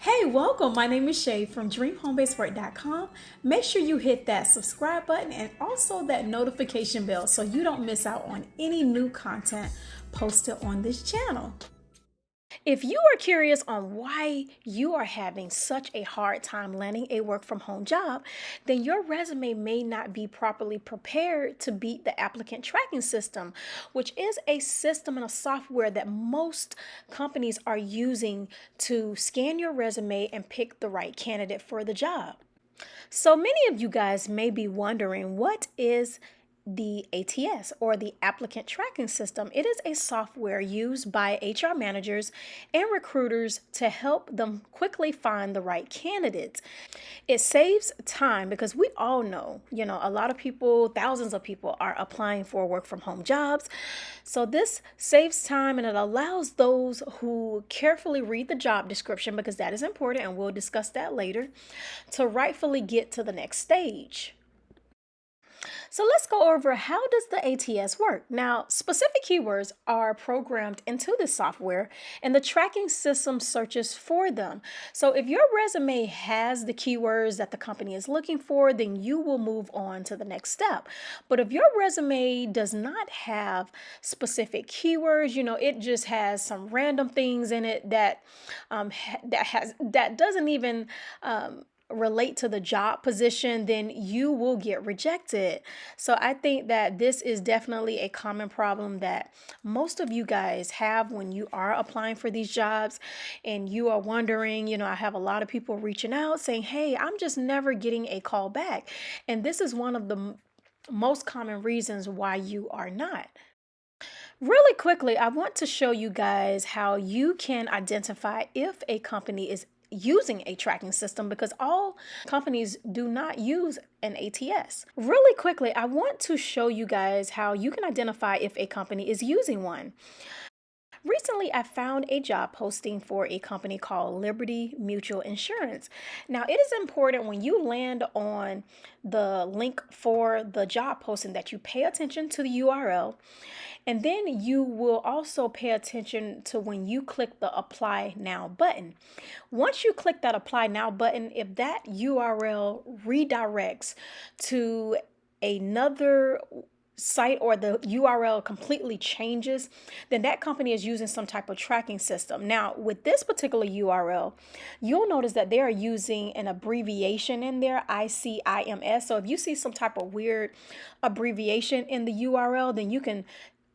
Hey, welcome. My name is Shay from DreamHomeBasedWork.com. Make sure you hit that subscribe button and also that notification bell so you don't miss out on any new content posted on this channel. If you are curious on why you are having such a hard time landing a work from home job, then your resume may not be properly prepared to beat the applicant tracking system, which is a system and a software that most companies are using to scan your resume and pick the right candidate for the job. So many of you guys may be wondering, what is the ATS, or the Applicant Tracking System? It is a software used by HR managers and recruiters to help them quickly find the right candidates. It saves time because we all know, a lot of people, thousands of people are applying for work from home jobs. So this saves time and it allows those who carefully read the job description, because that is important and we'll discuss that later, to rightfully get to the next stage. So let's go over, how does the ATS work? Now, specific keywords are programmed into the software and the tracking system searches for them. So if your resume has the keywords that the company is looking for, then you will move on to the next step. But if your resume does not have specific keywords, it just has some random things in it that doesn't even relate to the job position, then you will get rejected. So I think that this is definitely a common problem that most of you guys have when you are applying for these jobs and you are wondering, I have a lot of people reaching out saying, hey, I'm just never getting a call back. And this is one of the most common reasons why you are not. Really quickly, I want to show you guys how you can identify if a company is using a tracking system, because all companies do not use an ATS. Really quickly, I want to show you guys how you can identify if a company is using one. Recently, I found a job posting for a company called Liberty Mutual Insurance. Now, it is important when you land on the link for the job posting that you pay attention to the URL, and then you will also pay attention to when you click the Apply Now button. Once you click that Apply Now button, if that URL redirects to another site, or the URL completely changes, then that company is using some type of tracking system. Now, with this particular URL, you'll notice that they are using an abbreviation in there, ICIMS. So if you see some type of weird abbreviation in the URL, then you can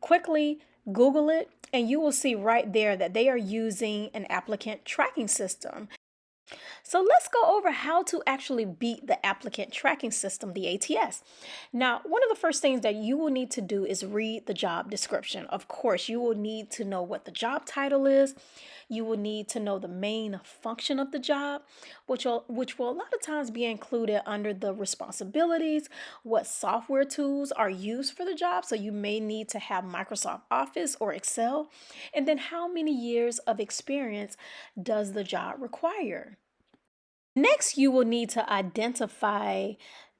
quickly Google it and you will see right there that they are using an applicant tracking system. So let's go over how to actually beat the applicant tracking system, the ATS. Now, one of the first things that you will need to do is read the job description. Of course, you will need to know what the job title is. You will need to know the main function of the job, which will a lot of times be included under the responsibilities, what software tools are used for the job. So you may need to have Microsoft Office or Excel. And then how many years of experience does the job require? Next, you will need to identify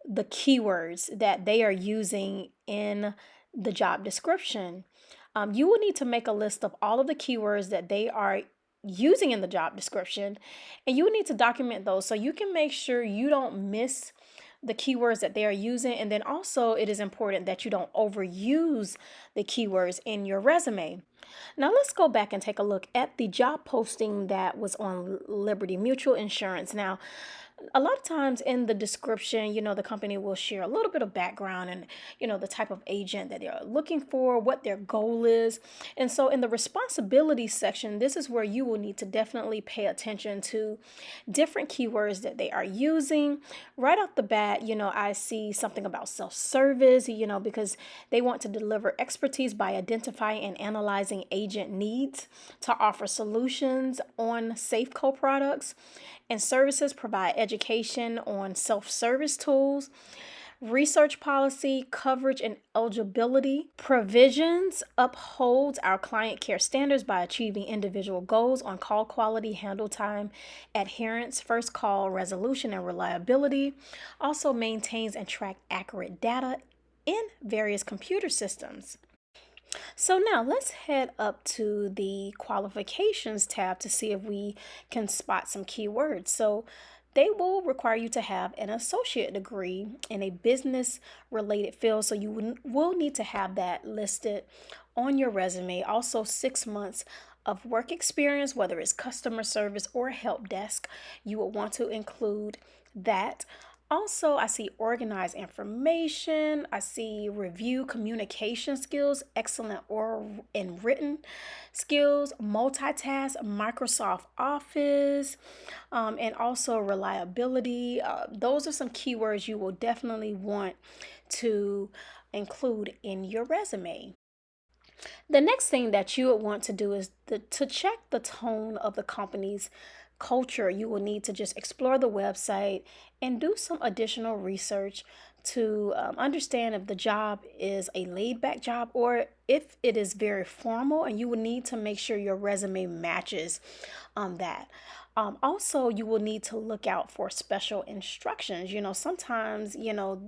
the keywords that they are using in the job description. You will need to make a list of all of the keywords that they are using in the job description, and you will need to document those so you can make sure you don't miss the keywords that they are using. And then also, it is important that you don't overuse the keywords in your resume. Now let's go back and take a look at the job posting that was on Liberty Mutual Insurance. Now, a lot of times in the description, the company will share a little bit of background and, the type of agent that they're looking for, what their goal is. And so in the responsibility section, this is where you will need to definitely pay attention to different keywords that they are using. Right off the bat, I see something about self-service, because they want to deliver expertise by identifying and analyzing agent needs to offer solutions on Safeco products and services, provide education on self-service tools, research policy, coverage and eligibility provisions, upholds our client care standards by achieving individual goals on call quality, handle time, adherence, first call resolution, and reliability, also maintains and track accurate data in various computer systems. So now let's head up to the qualifications tab to see if we can spot some keywords. So they will require you to have an associate degree in a business related field. So you will need to have that listed on your resume. Also, 6 months of work experience, whether it's customer service or help desk, you will want to include that. Also, I see organized information. I see review communication skills, excellent oral and written skills, multitask, Microsoft Office, and also reliability. Those are some keywords you will definitely want to include in your resume. The next thing that you would want to do is to check the tone of the company's culture. You will need to just explore the website and do some additional research to understand if the job is a laid back job or if it is very formal, and you will need to make sure your resume matches that. Also, you will need to look out for special instructions. Sometimes,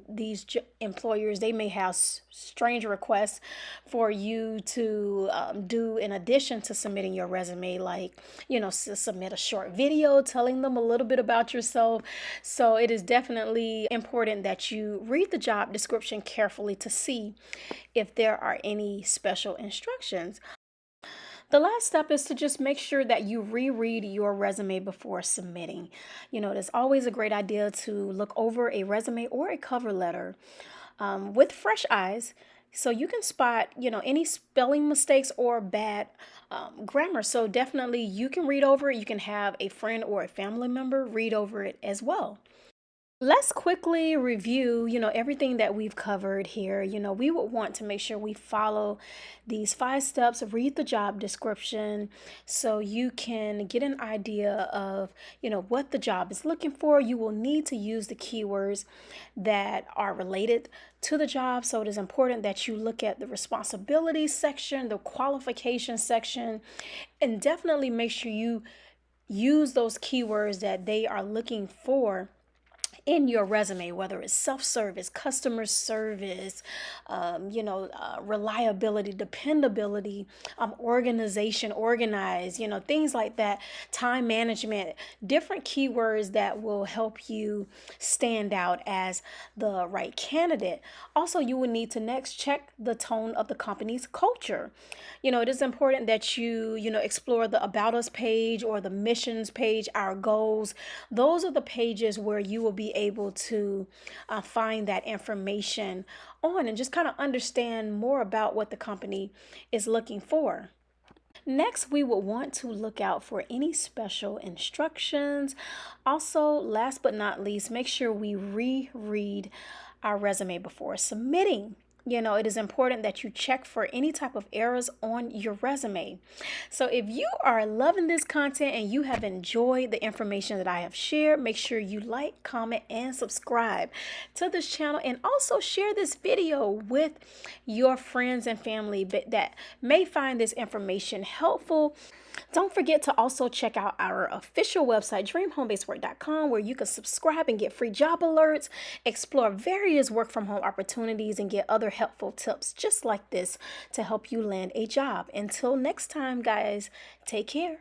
these employers, they may have strange requests for you to do in addition to submitting your resume, like, submit a short video telling them a little bit about yourself. So it is definitely important that you read the job description carefully to see if there are any special instructions. The last step is to just make sure that you reread your resume before submitting. It's always a great idea to look over a resume or a cover letter with fresh eyes so you can spot, any spelling mistakes or bad grammar. So definitely you can read over it. You can have a friend or a family member read over it as well. Let's quickly review, everything that we've covered here. We would want to make sure we follow these 5 steps, read the job description so you can get an idea of, what the job is looking for. You will need to use the keywords that are related to the job. So it is important that you look at the responsibilities section, the qualification section, and definitely make sure you use those keywords that they are looking for in your resume, whether it's self-service, customer service, reliability, dependability, organization, organized, things like that, time management, different keywords that will help you stand out as the right candidate. Also, you will need to next check the tone of the company's culture. It is important that you explore the About Us page or the missions page, our goals. Those are the pages where you will be able to find that information on and just kind of understand more about what the company is looking for. Next, we will want to look out for any special instructions. Also, last but not least, make sure we reread our resume before submitting. It is important that you check for any type of errors on your resume. So, if you are loving this content and you have enjoyed the information that I have shared, make sure you like, comment, and subscribe to this channel, and also share this video with your friends and family that may find this information helpful. Don't forget to also check out our official website, dreamhomebasedwork.com, where you can subscribe and get free job alerts, explore various work from home opportunities, and get other helpful tips just like this to help you land a job. Until next time, guys, take care.